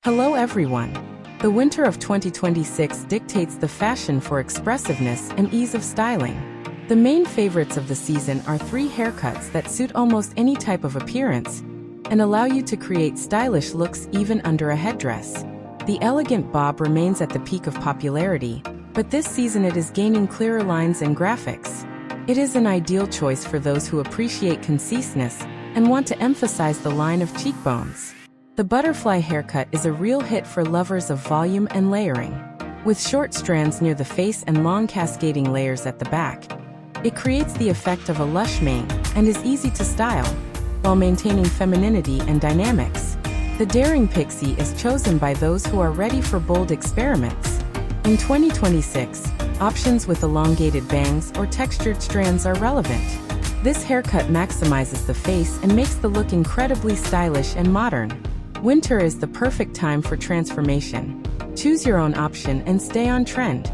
Hello everyone. The winter of 2026 dictates the fashion for expressiveness and ease of styling. The main favorites of the season are 3 haircuts that suit almost any type of appearance and allow you to create stylish looks even under a headdress. The elegant bob remains at the peak of popularity, but this season it is gaining clearer lines and graphics. It is an ideal choice for those who appreciate conciseness and want to emphasize the line of cheekbones. The butterfly haircut is a real hit for lovers of volume and layering. With short strands near the face and long cascading layers at the back, it creates the effect of a lush mane and is easy to style, while maintaining femininity and dynamics. The daring pixie is chosen by those who are ready for bold experiments. In 2026, options with elongated bangs or textured strands are relevant. This haircut maximizes the face and makes the look incredibly stylish and modern. Winter is the perfect time for transformation. Choose your own option and stay on trend.